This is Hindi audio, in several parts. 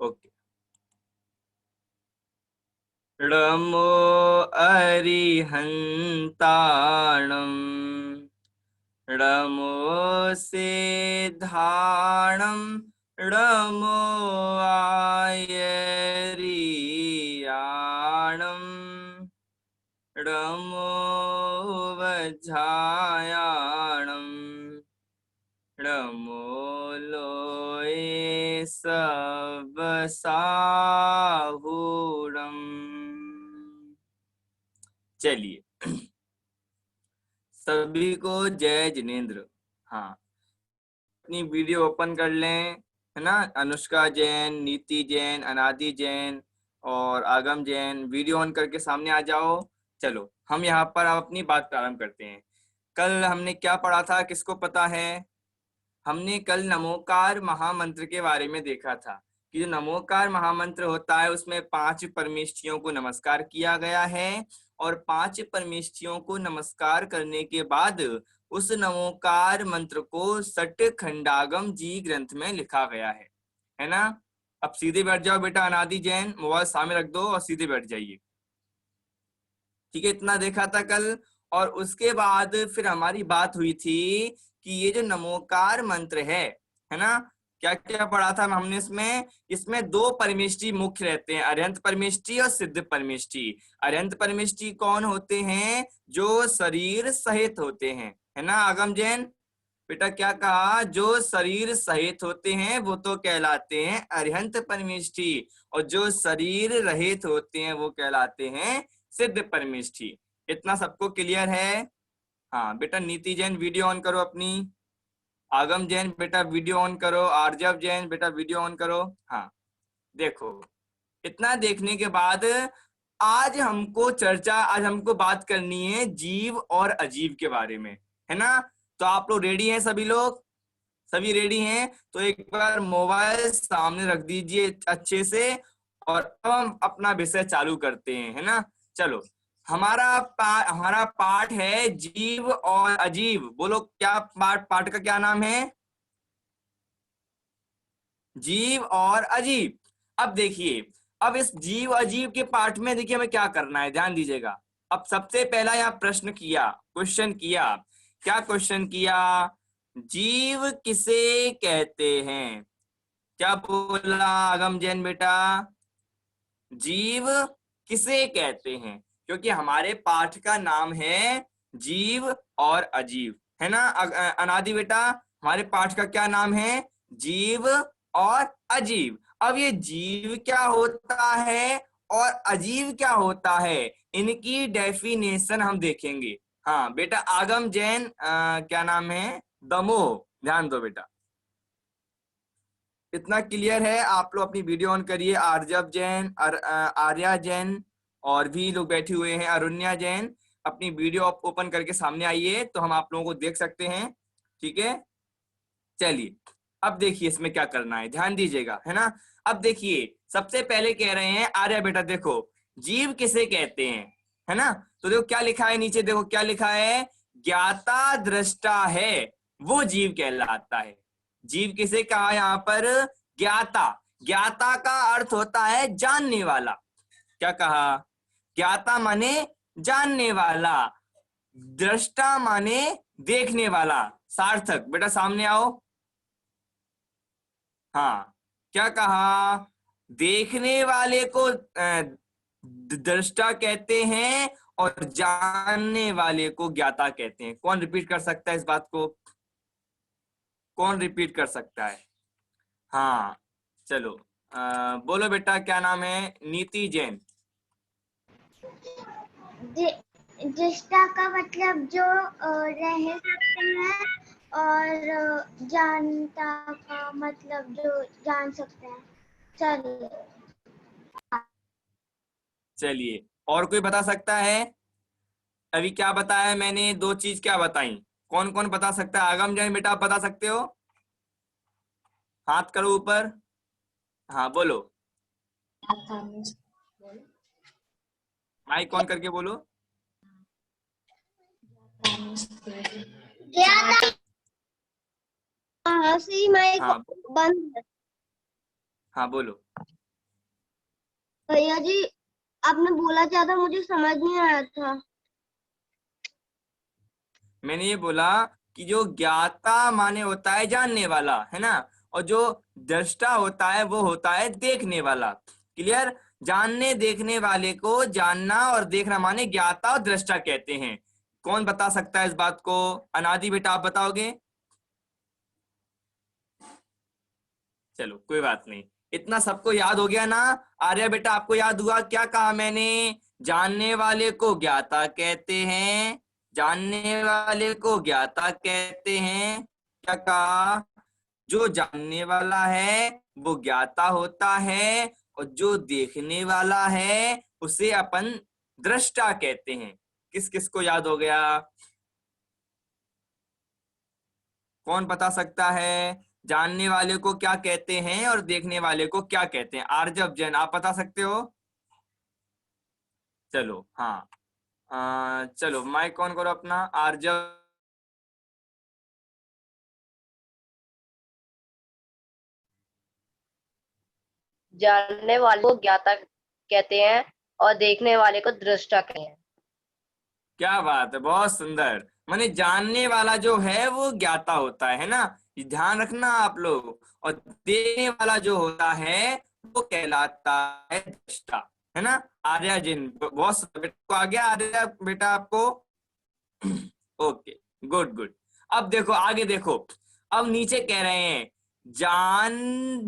ओके। नमो अरिहंताणं नमो सिद्धाणं नमो आयरियाणं नमो वज्झायाणं नमो लोये सबसाहुरम्। चलिए, सभी को जय जिनेन्द्र। हाँ, अपनी वीडियो ओपन कर लें, है ना। अनुष्का जैन, नीति जैन, अनादि जैन और आगम जैन, वीडियो ऑन करके सामने आ जाओ। चलो, हम यहाँ पर अपनी बात प्रारंभ करते हैं। कल हमने क्या पढ़ा था, किसको पता है? हमने कल नमोकार महामंत्र के बारे में देखा था कि जो नमोकार महामंत्र होता है उसमें 5 परमेष्ठियों को नमस्कार किया गया है, और 5 परमेष्ठियों को नमस्कार करने के बाद उस नमोकार मंत्र को सट खंडागम जी ग्रंथ में लिखा गया है ना। अब सीधे बैठ जाओ बेटा, अनादि जैन, मोबाइल सामने रख दो और सीधे बैठ जाइए। ठीक है, इतना देखा था कल। और उसके बाद फिर हमारी बात हुई थी कि ये जो नमोकार मंत्र है ना, क्या क्या पढ़ा था हमने इसमें? इसमें 2 परमेष्ठी मुख्य रहते हैं, अरिहंत परमेष्ठी और सिद्ध परमेष्ठी। अरिहंत परमेष्ठी कौन होते हैं? जो शरीर सहित होते हैं, है ना आगम जैन? बेटा क्या कहा? जो शरीर सहित होते हैं वो तो कहलाते हैं अरिहंत परमेष्ठी, और जो शरीर रहित होते हैं वो कहलाते हैं सिद्ध परमेष्ठी। इतना सबको क्लियर है? हाँ बेटा, नीति जैन वीडियो ऑन करो अपनी, आगम जैन बेटा वीडियो ऑन करो, आर्जव जैन बेटा वीडियो ऑन करो। हाँ देखो, इतना देखने के बाद आज हमको बात करनी है जीव और अजीव के बारे में, है ना। तो आप लोग रेडी हैं? सभी लोग सभी रेडी हैं? तो एक बार मोबाइल सामने रख दीजिए अच्छे से, और अब हम अपना विषय चालू करते हैं, है ना। चलो, हमारा पाठ है जीव और अजीव। बोलो क्या पाठ का क्या नाम है? जीव और अजीब। अब देखिए, अब इस जीव अजीब के पाठ में देखिए हमें क्या करना है, ध्यान दीजिएगा। अब सबसे पहला यहाँ क्वेश्चन किया। क्या क्वेश्चन किया? जीव किसे कहते हैं? क्या बोला आगम जैन बेटा? जीव किसे कहते हैं? क्योंकि हमारे पाठ का नाम है जीव और अजीव, है ना अनादि बेटा? हमारे पाठ का क्या नाम है? जीव और अजीव। अब ये जीव क्या होता है और अजीव क्या होता है, इनकी डेफिनेशन हम देखेंगे। हाँ बेटा, आगम जैन क्या नाम है? दमोह। ध्यान दो बेटा, इतना क्लियर है? आप लोग अपनी वीडियो ऑन करिए। आर्जव जैन, आर्या जैन और भी लोग बैठे हुए हैं, अरुण्या जैन, अपनी वीडियो ओपन करके सामने आइए तो हम आप लोगों को देख सकते हैं। ठीक है, चलिए अब देखिए इसमें क्या करना है, ध्यान दीजिएगा, है ना। अब देखिए, सबसे पहले कह रहे हैं आर्या बेटा, देखो जीव किसे कहते हैं, है ना। तो देखो क्या लिखा है नीचे, देखो क्या लिखा है? ज्ञाता दृष्टा है वो जीव कहलाता है। जीव किसे कहा यहाँ पर? ज्ञाता। ज्ञाता का अर्थ होता है जानने वाला। क्या कहा? ज्ञाता माने जानने वाला, दृष्टा माने देखने वाला। सार्थक बेटा सामने आओ। हाँ, क्या कहा? देखने वाले को दृष्टा कहते हैं और जानने वाले को ज्ञाता कहते हैं। कौन रिपीट कर सकता है इस बात को? कौन रिपीट कर सकता है? हाँ चलो, बोलो बेटा क्या नाम है? नीति जैन। दृष्टा का मतलब जो रह सकते हैं, और जानता का मतलब जो जान सकते हैं। चलिए चलिए, और कोई बता सकता है? अभी क्या बताया मैंने? 2 चीज क्या बताई? कौन कौन बता सकता है? आगम जैन बेटा आप बता सकते हो? हाथ करो ऊपर। हाँ बोलो, माइक ऑन करके बोलो। क्या था? सही माइक हाँ बंद है। हाँ बोलो। भैया जी, आपने बोला क्या था, मुझे समझ नहीं आया था। मैंने ये बोला कि जो ज्ञाता माने होता है जानने वाला, है ना, और जो दृष्टा होता है वो होता है देखने वाला। क्लियर? जानने देखने वाले को जानना और देखना माने ज्ञाता और दृष्टा कहते हैं। कौन बता सकता है इस बात को? अनादि बेटा आप बताओगे? चलो कोई बात नहीं, इतना सबको याद हो गया ना। आर्या बेटा आपको याद हुआ क्या कहा मैंने? जानने वाले को ज्ञाता कहते हैं, जानने वाले को ज्ञाता कहते हैं। क्या कहा? जो जानने वाला है वो ज्ञाता होता है, और जो देखने वाला है उसे अपन दृष्टा कहते हैं। किस किस को याद हो गया? कौन बता सकता है? जानने वाले को क्या कहते हैं और देखने वाले को क्या कहते हैं? आर्जव जैन आप बता सकते हो? चलो हाँ, चलो माइक ऑन करो अपना आर्जव। जानने वाले को ज्ञाता कहते हैं और देखने वाले को दृष्टा कहते हैं। क्या बात है, बहुत सुंदर। माने जानने वाला जो है वो ज्ञाता होता है ना, ये ध्यान रखना आप लोग। और देखने वाला जो होता है वो कहलाता है दृष्टा, है ना। आर्या जिन बहुत बेटा को आ गया, आर्या बेटा आपको? Okay, good good. अब देखो आगे देखो, अब नीचे कह रहे हैं जान,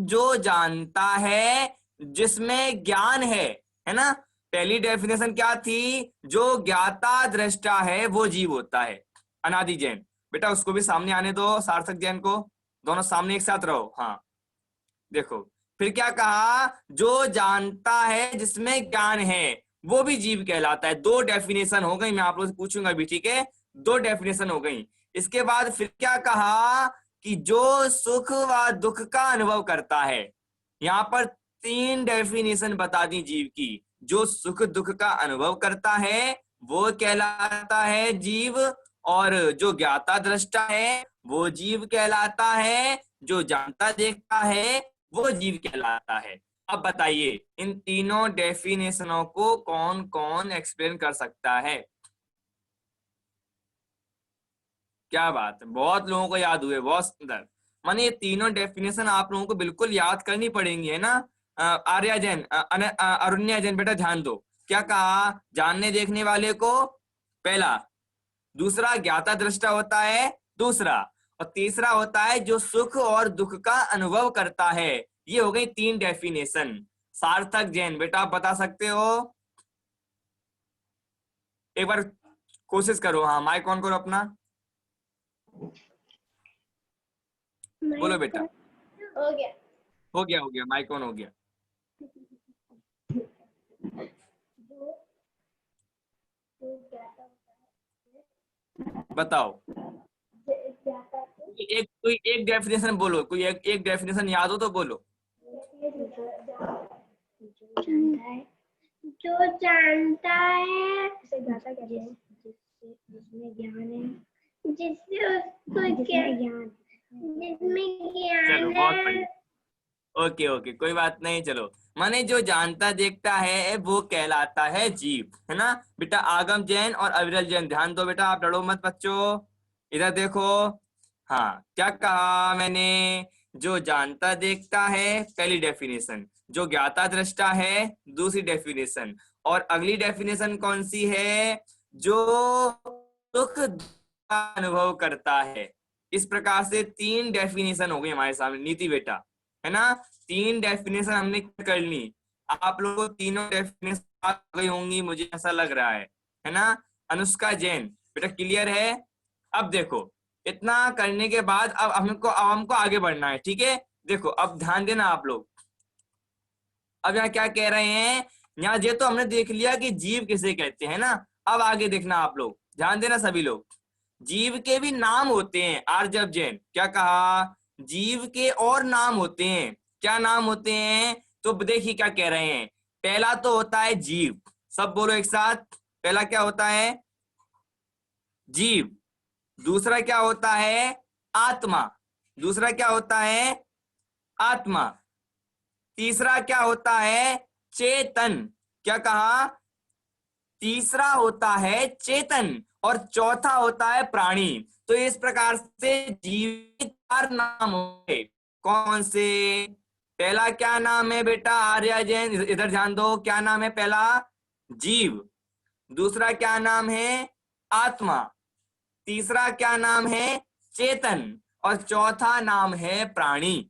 जो जानता है जिसमें ज्ञान है ना। पहली डेफिनेशन क्या थी? जो ज्ञाता दृष्टा है वो जीव होता है। अनादि जैन बेटा उसको भी सामने आने दो, सार्थक जैन को, दोनों सामने एक साथ रहो। हाँ देखो, फिर क्या कहा? जो जानता है जिसमें ज्ञान है वो भी जीव कहलाता है। दो डेफिनेशन हो गई, मैं आप लोगों से पूछूंगा अभी, ठीक है? दो डेफिनेशन हो गई। इसके बाद फिर क्या कहा? कि जो सुख व दुख का अनुभव करता है। यहां पर तीन डेफिनेशन बता दी जीव की। जो सुख दुख का अनुभव करता है वो कहलाता है जीव, और जो ज्ञाता दृष्टा है वो जीव कहलाता है, जो जानता देखता है वो जीव कहलाता है। अब बताइए इन तीनों डेफिनेशनों को कौन कौन एक्सप्लेन कर सकता है? क्या बात है, बहुत लोगों को याद हुए, बहुत सुंदर। माने ये तीनों डेफिनेशन आप लोगों को बिल्कुल याद करनी पड़ेंगी, है ना। आर्या जैन, अरुण्या जैन बेटा ध्यान दो। क्या कहा? जानने देखने वाले को पहला, दूसरा ज्ञाता दृष्टा होता है दूसरा, और तीसरा होता है जो सुख और दुख का अनुभव करता है। ये हो गई तीन डेफिनेशन। सार्थक जैन बेटा आप बता सकते हो? एक बार कोशिश करो, हाँ माइक ऑन करो अपना, बोलो बेटा। हो गया। हो गया माइक ऑन हो गया। बताओ, कोई एक डेफिनेशन बोलो, कोई एक डेफिनेशन याद हो तो बोलो। जो जानता है उसे ज्ञाता कहते हैं, जिसमें ज्ञान है, जिससे उसको ज्ञान, जिसमें चलो ज्ञान बहुत है। बढ़िया, ओके ओके कोई बात नहीं। चलो माने जो जानता देखता है वो कहलाता है जीव, है ना। बेटा आगम जैन और अविरल जैन ध्यान दो बेटा, आप लड़ो मत बच्चों, इधर देखो। हाँ क्या कहा मैंने? जो जानता देखता है पहली डेफिनेशन, जो ज्ञाता दृष्टा है दूसरी डेफिनेशन, और अगली डेफिनेशन कौन सी है? जो सुख का अनुभव करता है। इस प्रकार से तीन डेफिनेशन हो गई हमारे सामने नीति बेटा, है ना। तीन डेफिनेशन हमने कर ली। आप लोगों को तीनों डेफिनेशन आ गई होंगी मुझे ऐसा लग रहा है ना। अनुष्का जैन बेटा क्लियर है? अब देखो इतना करने के बाद अब हमको आगे बढ़ना है, ठीक है। देखो अब ध्यान देना आप लोग, अब यहाँ क्या कह रहे हैं? यहाँ ये तो हमने देख लिया कि जीव किसे कहते हैं ना। अब आगे देखना आप लोग, ध्यान देना सभी लोग। जीव के भी नाम होते हैं। आर्जव जैन क्या कहा? जीव के और नाम होते हैं। क्या नाम होते हैं? तो देखिए क्या कह रहे हैं। पहला तो होता है जीव, सब बोलो एक साथ, पहला क्या होता है? जीव। दूसरा क्या होता है? आत्मा। दूसरा क्या होता है? आत्मा। तीसरा क्या होता है? चेतन। क्या कहा? तीसरा होता है चेतन और चौथा होता है प्राणी। तो इस प्रकार से जीव के 4 नाम होंगे। कौन से? पहला क्या नाम है बेटा? आर्या जैन इधर ध्यान दो, क्या नाम है पहला? जीव। दूसरा क्या नाम है? आत्मा। तीसरा क्या नाम है? चेतन। और चौथा नाम है प्राणी।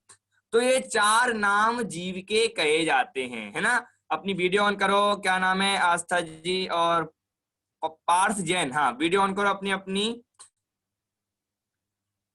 तो ये 4 नाम जीव के कहे जाते हैं, है ना। अपनी वीडियो ऑन करो। क्या नाम है? आस्था जी और पार्थ जैन, हाँ वीडियो ऑन करो अपनी अपनी।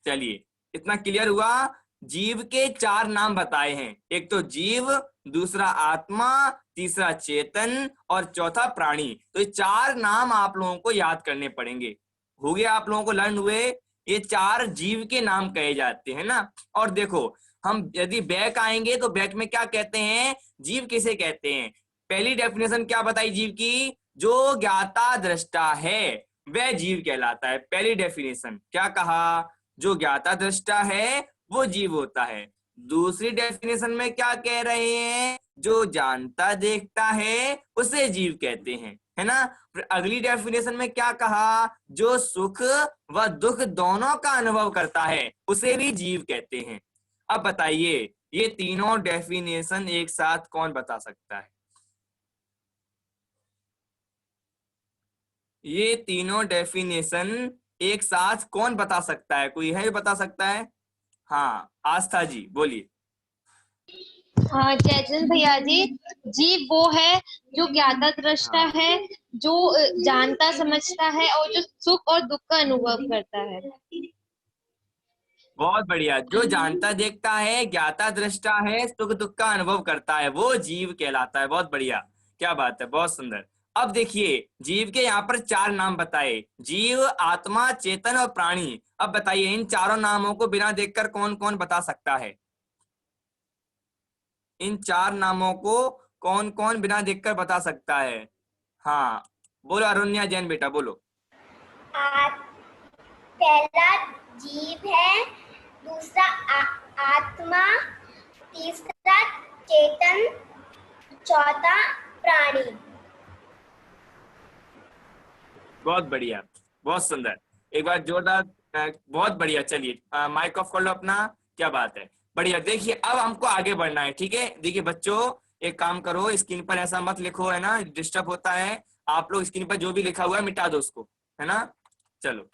चलिए, इतना क्लियर हुआ। जीव के 4 नाम बताए हैं, एक तो जीव, दूसरा आत्मा, तीसरा चेतन और चौथा प्राणी। तो ये 4 नाम आप लोगों को याद करने पड़ेंगे। हो गया? आप लोगों को लर्न हुए? ये 4 जीव के नाम कहे जाते हैं ना। और देखो, हम यदि बैक आएंगे तो बैक में क्या कहते हैं? जीव किसे कहते हैं? पहली डेफिनेशन क्या बताई जीव की? जो ज्ञाता दृष्टा है वह जीव कहलाता है। पहली डेफिनेशन क्या कहा? जो ज्ञाता दृष्टा है वो जीव होता है। दूसरी डेफिनेशन में क्या कह रहे हैं? जो जानता देखता है उसे जीव कहते हैं, है ना। फिर अगली डेफिनेशन में क्या कहा? जो सुख व दुख दोनों का अनुभव करता है उसे भी जीव कहते हैं। अब बताइए, ये तीनों डेफिनेशन एक साथ कौन बता सकता है? ये तीनों डेफिनेशन एक साथ कौन बता सकता है? कोई है जो बता सकता है? हाँ, आस्था जी बोलिए। हाँ जयचंद भैया जी, जीव वो है जो ज्ञाता दृष्टा हाँ, है, जो जानता समझता है और जो सुख और दुख का अनुभव करता है। बहुत बढ़िया। जो जानता देखता है, ज्ञाता दृष्टा है, सुख दुख का अनुभव करता है, वो जीव कहलाता है। बहुत बढ़िया, क्या बात है, बहुत सुंदर। अब देखिए, जीव के यहाँ पर 4 नाम बताए, जीव, आत्मा, चेतन और प्राणी। अब बताइए, इन चारों नामों को बिना देखकर कौन कौन बता सकता है? इन 4 नामों को कौन कौन बिना देखकर बता सकता है? हाँ बोलो, अरुण्या जैन बेटा बोलो। पहला जीव है, दूसरा आत्मा, तीसरा चेतन, चौथा प्राणी। बहुत बढ़िया, बहुत सुंदर, एक बार जोरदार। बहुत बढ़िया। चलिए, माइक ऑफ कर लो अपना। क्या बात है, बढ़िया। देखिए, अब हमको आगे बढ़ना है, ठीक है। देखिए बच्चों, एक काम करो, स्क्रीन पर ऐसा मत लिखो, है ना, डिस्टर्ब होता है। आप लोग स्क्रीन पर जो भी लिखा हुआ है मिटा दो उसको, है ना। चलो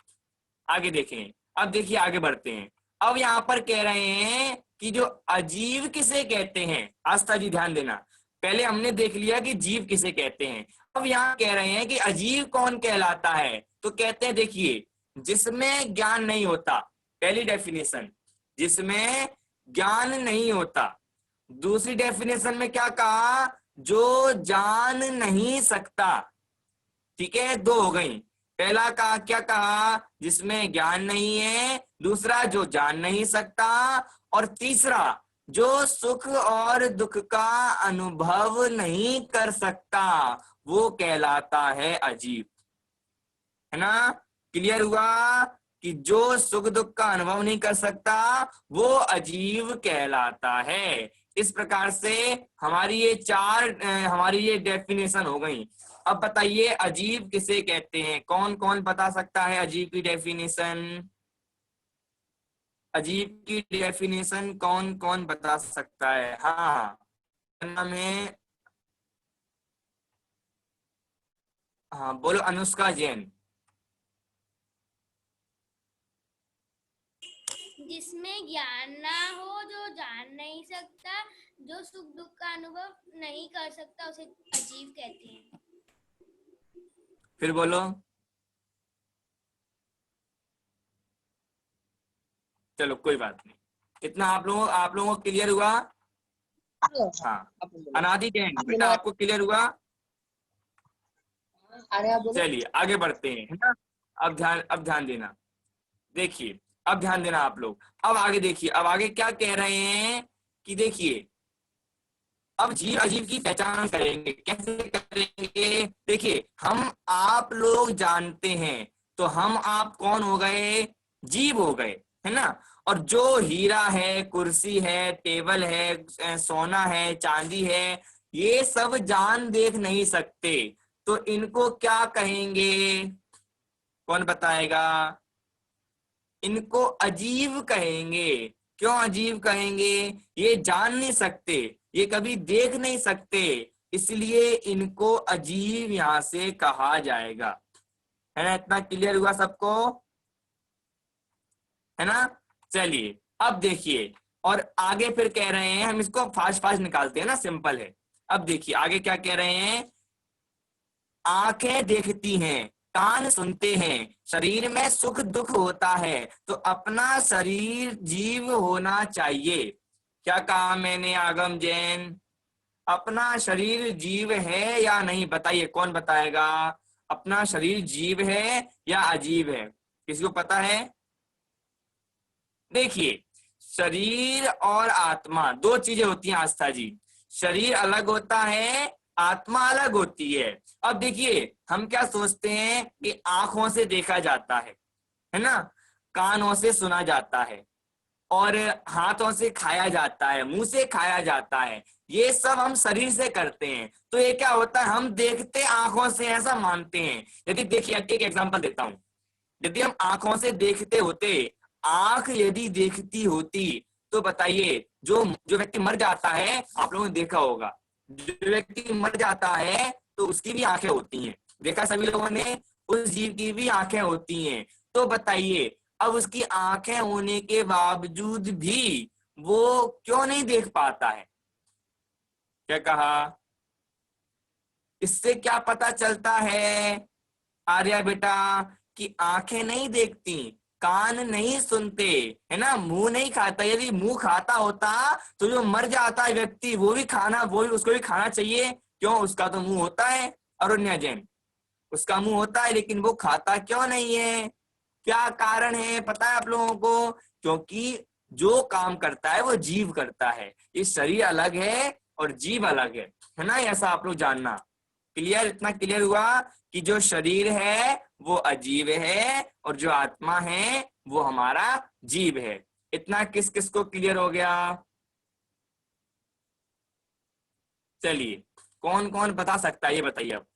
आगे देखें। अब देखिए, आगे बढ़ते हैं। अब यहाँ पर कह रहे हैं कि जो अजीव किसे कहते हैं। आस्था जी ध्यान देना, पहले हमने देख लिया कि जीव किसे कहते हैं। अब यहाँ कह रहे हैं कि अजीव कौन कहलाता है। तो कहते हैं, देखिए, जिसमें ज्ञान नहीं होता। पहली डेफिनेशन, जिसमें ज्ञान नहीं होता। दूसरी डेफिनेशन में क्या कहा? जो जान नहीं सकता। ठीक है, 2 हो गई। पहला कहा, क्या कहा? जिसमें ज्ञान नहीं है। दूसरा, जो जान नहीं सकता। और तीसरा, जो सुख और दुख का अनुभव नहीं कर सकता, वो कहलाता है अजीब, है ना। क्लियर हुआ कि जो सुख दुख का अनुभव नहीं कर सकता वो अजीब कहलाता है। इस प्रकार से हमारी ये डेफिनेशन हो गई। अब बताइए, अजीब किसे कहते हैं? कौन कौन बता सकता है अजीब की डेफिनेशन? अजीब की डेफिनेशन कौन कौन बता सकता है? हाँ, नाम है, हाँ बोलो, अनुष्का जैन। जिसमें ज्ञान ना हो, जो जान नहीं सकता, जो सुख दुख का अनुभव नहीं कर सकता, उसे अजीब कहते हैं। फिर बोलो। चलो कोई बात नहीं, इतना आप लोगों को क्लियर हुआ? हाँ, अनादि जैन बेटा, आपको क्लियर हुआ? चलिए आगे बढ़ते हैं, है ना। अब ध्यान देना। देखिए, अब ध्यान देना आप लोग। अब आगे देखिए, अब आगे क्या कह रहे हैं कि देखिए, अब जीव अजीब की पहचान करेंगे, कैसे करेंगे? देखिए, हम आप लोग जानते हैं, तो हम आप कौन हो गए? जीव हो गए, है ना। और जो हीरा है, कुर्सी है, टेबल है, सोना है, चांदी है, ये सब जान देख नहीं सकते, तो इनको क्या कहेंगे? कौन बताएगा? इनको अजीब कहेंगे। क्यों अजीब कहेंगे? ये जान नहीं सकते, ये कभी देख नहीं सकते, इसलिए इनको अजीब यहां से कहा जाएगा। है ना? इतना क्लियर हुआ सबको? है ना? चलिए अब देखिए, और आगे फिर कह रहे हैं, हम इसको फास्ट फास्ट निकालते हैं ना, सिंपल है। अब देखिए आगे क्या कह रहे हैं। आंखें देखती हैं, कान सुनते हैं, शरीर में सुख दुख होता है, तो अपना शरीर जीव होना चाहिए। क्या कहा मैंने आगम जैन? अपना शरीर जीव है या नहीं? बताइए, कौन बताएगा? अपना शरीर जीव है या अजीब है? किसी को पता है? देखिए, शरीर और आत्मा दो चीजें होती हैं आस्था जी। शरीर अलग होता है, आत्मा अलग होती है। अब देखिए, हम क्या सोचते हैं कि आंखों से देखा जाता है ना, कानों से सुना जाता है, और हाथों से खाया जाता है, मुंह से खाया जाता है, ये सब हम शरीर से करते हैं। तो ये क्या होता है, हम देखते आंखों से, ऐसा मानते हैं। यदि देखिए, एक एग्जांपल देता हूं। यदि हम आंखों से देखते होते, आंख यदि देखती होती, तो बताइए, जो जो व्यक्ति मर जाता है, आप लोगों ने देखा होगा, जो व्यक्ति मर जाता है तो उसकी भी आंखें होती हैं, देखा सभी लोगों ने, उस जीव की भी आंखें होती हैं। तो बताइए, अब उसकी आंखें होने के बावजूद भी वो क्यों नहीं देख पाता है? क्या कहा? इससे क्या पता चलता है आर्या बेटा? कि आंखें नहीं देखती, कान नहीं सुनते, है ना, मुंह नहीं खाता। यदि मुंह खाता होता तो जो मर जाता है व्यक्ति, वो भी उसको भी खाना चाहिए। क्यों? उसका तो मुंह होता है। अरुण्या जैन, उसका मुंह होता है, लेकिन वो खाता क्यों नहीं है? क्या कारण है पता है आप लोगों को? क्योंकि जो काम करता है वो जीव करता है। ये शरीर अलग है और जीव अलग है ना? ऐसा आप लोग जानना। क्लियर? इतना क्लियर हुआ कि जो शरीर है वो अजीब है और जो आत्मा है वो हमारा जीव है। इतना किस किस को क्लियर हो गया? चलिए, कौन कौन बता सकता है ये बताइए अब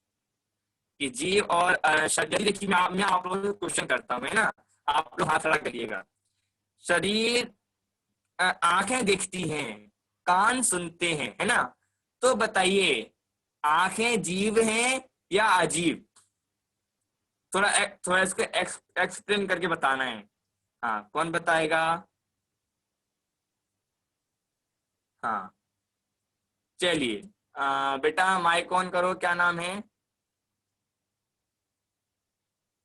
कि जीव और शरीर। देखिए, मैं आप लोगों से क्वेश्चन करता हूं, है ना, आप लोग हाथ खड़ा करिएगा। शरीर, आंखें देखती हैं, कान सुनते हैं, है ना, तो बताइए, आंखें जीव हैं या अजीब? थोड़ा इसको एक्सप्लेन करके बताना है। हाँ, कौन बताएगा? हाँ, चलिए, बेटा माइक ऑन करो। क्या नाम है?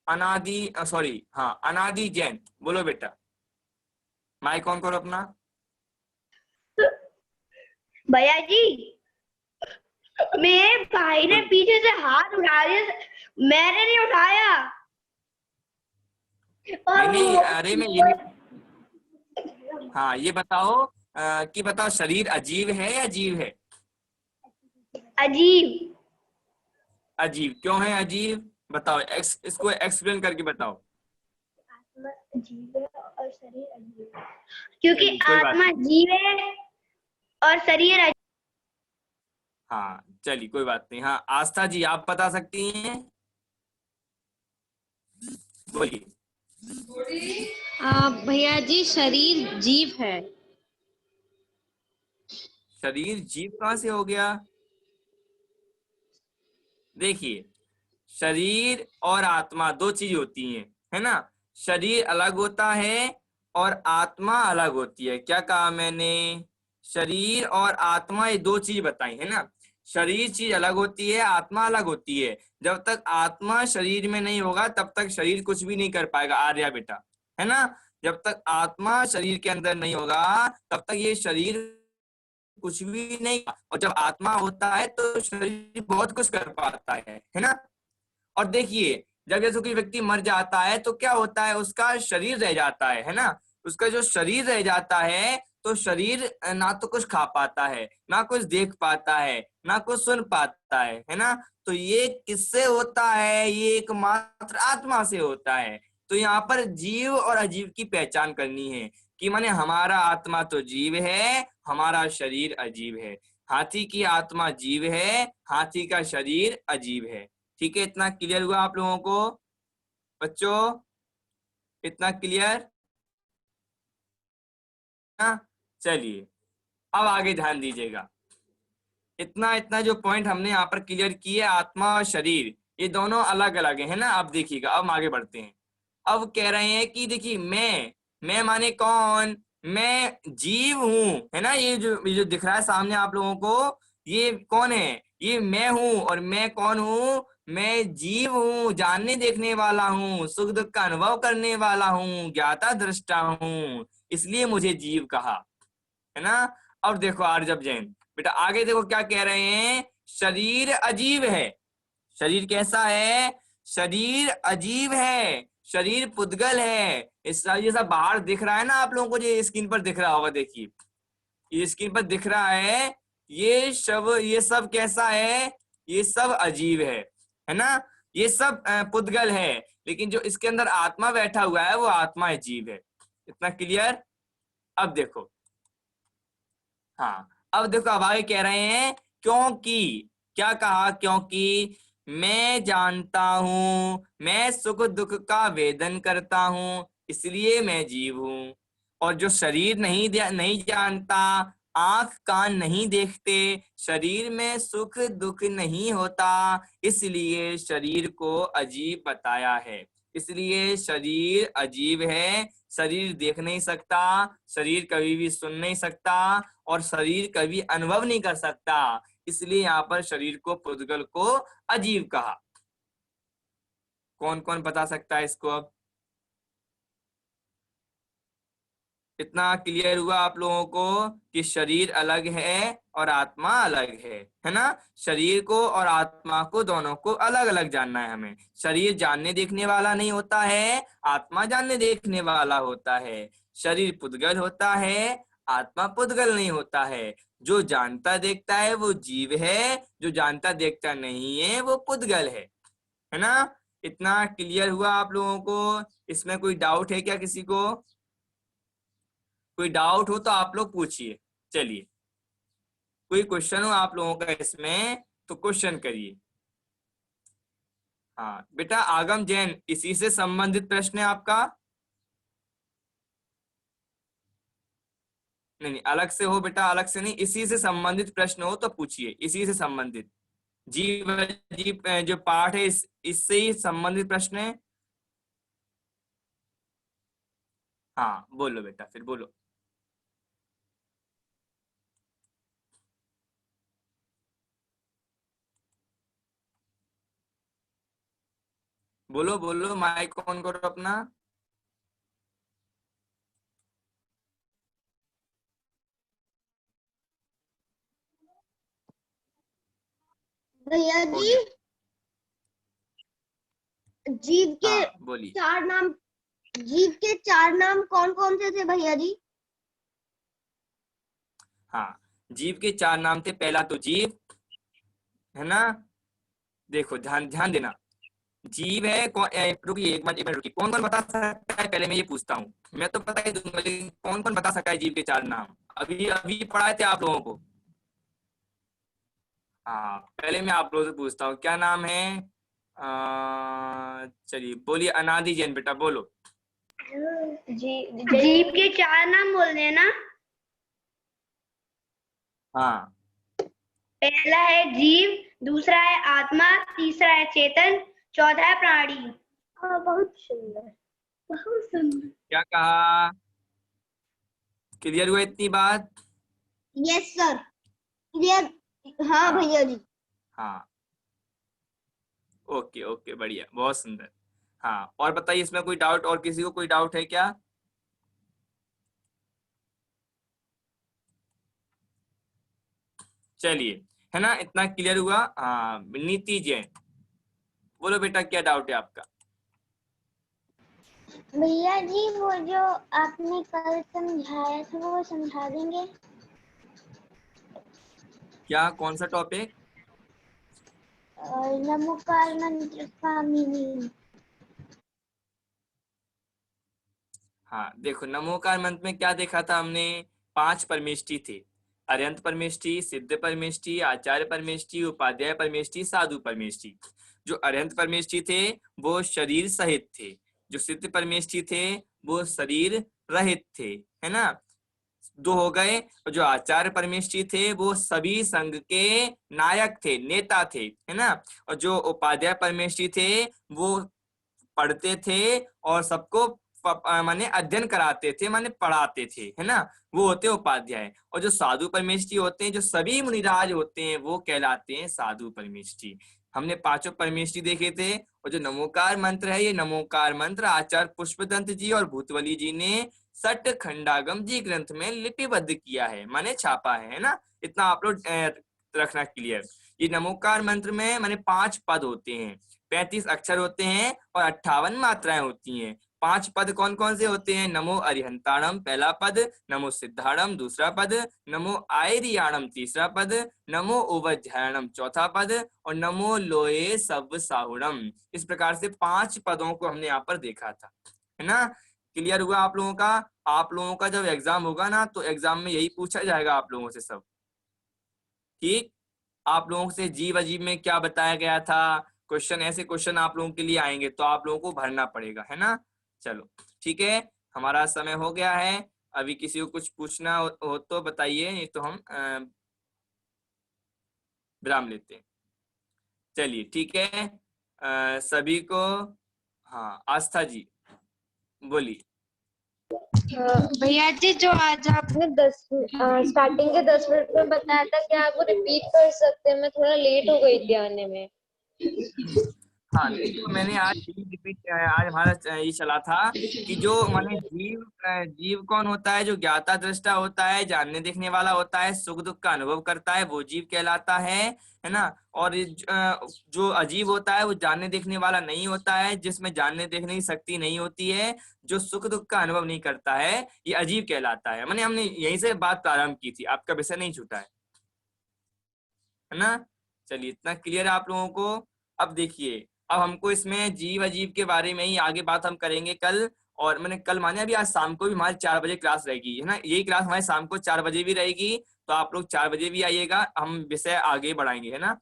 अनादि, सॉरी, हाँ, अनादि जैन, बोलो बेटा, माइक ऑन करो अपना। भैया जी, मेरे भाई ने पीछे से हाथ उठा दिया, मैंने नहीं उठाया। और नहीं, अरे मैं ये नहीं, हाँ, ये बताओ कि बताओ, शरीर अजीब है या जीव है? अजीब। अजीब क्यों है? अजीब बताओ, इसको एक्सप्लेन करके बताओ। आत्मा अजीब है और शरीर अजीब है, क्योंकि कोई बात आत्मा जीव है और शरीर अजीब। हाँ, चलिए, कोई बात नहीं। हाँ, आस्था जी, आप बता सकती हैं? बोलिए। भैया जी, शरीर जीव है। शरीर जीव कहां से हो गया? देखिए, शरीर और आत्मा दो चीज होती हैं, है ना। शरीर अलग होता है और आत्मा अलग होती है। क्या कहा मैंने? शरीर और आत्मा, ये दो चीज बताई, है ना। शरीर चीज अलग होती है, आत्मा अलग होती है। जब तक आत्मा शरीर में नहीं होगा तब तक शरीर कुछ भी नहीं कर पाएगा आर्या बेटा, है ना। जब तक आत्मा शरीर के अंदर नहीं होगा तब तक ये शरीर कुछ भी नहीं, और जब आत्मा होता है तो शरीर बहुत कुछ कर पाता है ना। और देखिए, जब जैसे कोई व्यक्ति मर जाता है तो क्या होता है, उसका शरीर रह जाता है ना। उसका जो शरीर रह जाता है, तो शरीर ना तो कुछ खा पाता है, ना कुछ देख पाता है, ना कुछ सुन पाता है ना। तो ये किससे होता है? ये एकमात्र आत्मा से होता है। तो यहाँ पर जीव और अजीव की पहचान करनी है कि माने हमारा आत्मा तो जीव है, हमारा शरीर अजीब है। हाथी की आत्मा जीव है, हाथी का शरीर अजीब है। ठीक है, इतना क्लियर हुआ आप लोगों को बच्चों? इतना क्लियर? हाँ, चलिए अब आगे ध्यान दीजिएगा। इतना इतना जो पॉइंट हमने यहाँ पर क्लियर किए, आत्मा और शरीर ये दोनों अलग अलग है ना। अब देखिएगा, अब हम आगे बढ़ते हैं। अब कह रहे हैं कि देखिए मैं माने कौन? मैं जीव हूं, है ना। ये जो दिख रहा है सामने आप लोगों को, ये कौन है? ये मैं हूं। और मैं कौन हूं? मैं जीव हूं, जानने देखने वाला हूं, सुख दुख का अनुभव करने वाला हूं, ज्ञाता दृष्टा हूं, इसलिए मुझे जीव कहा, है ना। अब देखो आर्जव जैन बेटा, आगे देखो क्या कह रहे हैं। शरीर अजीब है। शरीर कैसा है? शरीर अजीब है, शरीर पुद्गल है। ये सब बाहर दिख रहा है ना आप लोगों को, ये स्क्रीन पर दिख रहा होगा, देखिए ये स्क्रीन पर दिख रहा है। ये सब कैसा है? ये सब अजीब है ना। ये सब पुद्गल है, लेकिन जो इसके अंदर आत्मा बैठा हुआ है वो आत्मा अजीब है। इतना क्लियर? अब देखो, हाँ अब देखो, अब आगे कह रहे हैं क्योंकि, क्या कहा? क्योंकि मैं जानता हूं, मैं सुख दुख का वेदन करता हूं, इसलिए मैं जीव हूं। और जो शरीर नहीं जानता, आंख कान नहीं देखते, शरीर में सुख दुख नहीं होता, इसलिए शरीर को अजीब बताया है। इसलिए शरीर अजीब है। शरीर देख नहीं सकता, शरीर कभी भी सुन नहीं सकता, और शरीर कभी अनुभव नहीं कर सकता, इसलिए यहाँ पर शरीर को, पुद्गल को अजीब कहा। कौन कौन बता सकता है इसको? अब इतना क्लियर हुआ आप लोगों को कि शरीर अलग है और आत्मा अलग है ना। शरीर को और आत्मा को दोनों को अलग अलग जानना है हमें। शरीर जानने देखने वाला नहीं होता है, आत्मा जानने देखने वाला होता है। शरीर पुद्गल होता है, आत्मा पुद्गल नहीं होता है। जो जानता देखता है वो जीव है, जो जानता देखता नहीं है वो पुद्गल है ना। इतना क्लियर हुआ आप लोगों को? इसमें कोई डाउट है क्या किसी को? कोई डाउट हो तो आप लोग पूछिए। चलिए, कोई क्वेश्चन हो आप लोगों का इसमें तो क्वेश्चन करिए। हाँ बेटा, आगम जैन, इसी से संबंधित प्रश्न है आपका? नहीं नहीं, अलग से हो बेटा, अलग से नहीं, इसी से संबंधित प्रश्न हो तो पूछिए। इसी से संबंधित जीव जीव जो पाठ है, इससे ही संबंधित प्रश्न है। हाँ बोलो बेटा, फिर बोलो। बोलो बोलो, माइक ऑन करो अपना। भैया हो जी, गया। जीव के हाँ बोलिए। चार नाम, जीव के चार नाम कौन कौन से थे भैया जी? हाँ, जीव के चार नाम थे। पहला तो जीव है ना। देखो ध्यान ध्यान देना, जीव है कौन? रुकिए एक मिनट रुकिए। कौन कौन बता सकता है? पहले मैं ये पूछता हूँ। मैं तो बता ही दूंगा, लेकिन कौन कौन बता सकता है जीव के चार नाम? अभी अभी पढ़ाए थे आप लोगों को। हाँ पहले मैं आप लोगों से पूछता हूँ, क्या नाम है? चलिए बोलिए, अनादि जैन बेटा बोलो। जीव के चार नाम बोलने हैं ना। हाँ पहला है जीव, दूसरा है आत्मा, तीसरा है चेतन, चौथा है प्राणी। बहुत सुंदर, बहुत सुंदर। क्या कहा? क्लियर हुआ इतनी बात? Yes sir, clear. हाँ हाँ भैया जी। हाँ, ओके ओके, बढ़िया, बहुत सुंदर। हाँ और बताइए, इसमें कोई डाउट? और किसी को कोई डाउट है क्या? चलिए, है ना, इतना क्लियर हुआ। हाँ नीति जैन, बोलो बेटा, क्या डाउट है आपका? भैया जी, वो जो आपने कल समझाया था वो समझा देंगे? क्या, कौन सा टॉपिक? नमोकार मंत्र का मीनिंग। हाँ देखो, नमोकार मंत्र में क्या देखा था हमने? 5 परमेष्टि थे। अर्यंत परमेष्टि, सिद्ध परमेष्टि, आचार्य परमेष्टि, उपाध्याय परमेष्टि, साधु परमेष्टि। जो अर्यंत परमेष्टि थे वो शरीर सहित थे, जो सिद्ध परमेष्टि थे वो शरीर रहित थे, है ना? 2 हो गए। और जो आचार्य परमेष्टि थे वो सभी संघ के नायक थे, नेता थे, है ना? और जो उपाध्याय परमेष्टि थे वो पढ़ते थे और सबको माने अध्ययन कराते थे, माने पढ़ाते थे, है ना? वो होते हैं उपाध्याय। और जो साधु परमेष्टि होते हैं, जो सभी मुनिराज होते हैं, वो कहलाते हैं साधु परमेष्टि। हमने 5 परमेष्टि देखे थे। और जो नमोकार मंत्र है, ये नमोकार मंत्र आचार्य पुष्पदंत जी और भूतवली जी ने सट खंडागम जी ग्रंथ में लिपिबद्ध किया है, माने छापा है ना? इतना आप लोग रखना क्लियर। ये नमोकार मंत्र में माने 5 पद होते हैं, 35 अक्षर होते हैं और 58 मात्राएं होती हैं। 5 पद कौन कौन से होते हैं? नमो अरिहंताणम पहला पद, नमो सिद्धाणम दूसरा पद, नमो आयरियाणम तीसरा पद, नमो उवज्झायणम चौथा पद और नमो लोए सब साहुणम। इस प्रकार से 5 पदों को हमने यहाँ पर देखा था, है ना? क्लियर हुआ आप लोगों का? आप लोगों का जब एग्जाम होगा ना तो एग्जाम में यही पूछा जाएगा आप लोगों से सब, ठीक? आप लोगों से जीव अजीब में क्या बताया गया था, क्वेश्चन, ऐसे क्वेश्चन आप लोगों के लिए आएंगे तो आप लोगों को भरना पड़ेगा, है ना? चलो ठीक है, हमारा समय हो गया है। अभी किसी को कुछ पूछना हो तो बताइए, नहीं तो हम विराम लेते हैं। चलिए ठीक है, सभी को। हाँ आस्था जी बोलिए। भैया जी, जो आज आपने स्टार्टिंग के 10 मिनट में बताया था, क्या आप वो रिपीट कर सकते हैं? मैं थोड़ा लेट हो गई थी आने में। हाँ देखो, मैंने आज आज हमारा ये चला था कि जो माने जीव, जीव कौन होता है? जो ज्ञाता दृष्टा होता है, जानने देखने वाला होता है, सुख दुख का अनुभव करता है, वो जीव कहलाता है ना? और जो अजीब होता है वो जानने देखने वाला नहीं होता है, जिसमें जानने देखने की शक्ति नहीं होती है, जो सुख दुख का अनुभव नहीं करता है, ये अजीब कहलाता है। माने हमने यहीं से बात प्रारंभ की थी, आपका विषय नहीं छूटा है ना? चलिए इतना क्लियर है आप लोगों को। अब देखिए, अब हमको इसमें जीव अजीब के बारे में ही आगे बात हम करेंगे कल। और मैंने कल माने अभी आज शाम को भी हमारी 4 बजे क्लास रहेगी, है ना? यही क्लास हमारी शाम को 4 बजे भी रहेगी, तो आप लोग 4 बजे भी आइएगा, हम विषय आगे बढ़ाएंगे, है ना?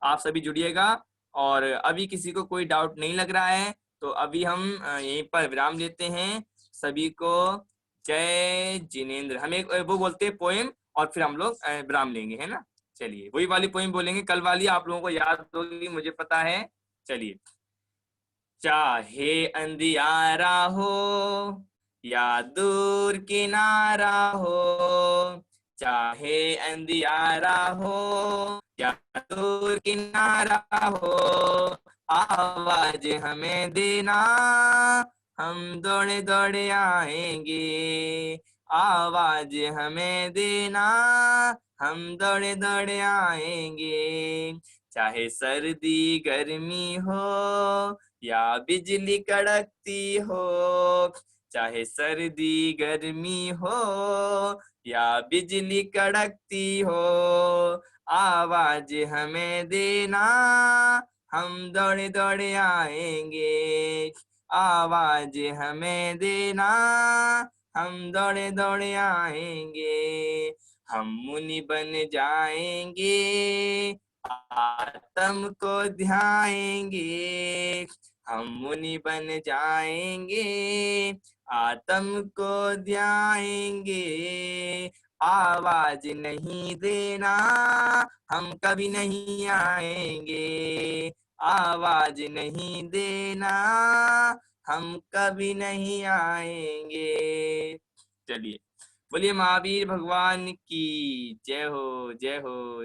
आप सभी जुड़िएगा। और अभी किसी को कोई डाउट नहीं लग रहा है तो अभी हम यहीं पर विराम लेते हैं। सभी को जय जिनेंद्र। हम एक वो बोलते हैं पोएम और फिर हम लोग विराम लेंगे, है ना? चलिए वही वाली पोएम बोलेंगे, कल वाली आप लोगों को याद होगी मुझे पता है। चलिए। चाहे अंधियारा हो या दूर किनारा हो, चाहे अंधियारा हो या दूर किनारा हो, आवाज हमें देना, हम दौड़े दौड़े आएंगे। आवाज हमें देना, हम दौड़े दौड़े आएंगे। चाहे सर्दी गर्मी हो या बिजली कड़कती हो, चाहे सर्दी गर्मी हो या बिजली कड़कती हो, आवाज हमें देना, हम दौड़े दौड़े आएंगे। आवाज हमें देना, हम दौड़े दौड़े आएंगे। हम मुनि बन जाएंगे, आत्म को ध्याएंगे। हम मुनि बन जाएंगे, आत्म को ध्याएंगे। आवाज नहीं देना, हम कभी नहीं आएंगे। आवाज नहीं देना, हम कभी नहीं आएंगे। चलिए बोलिए महावीर भगवान की जय हो, जय हो।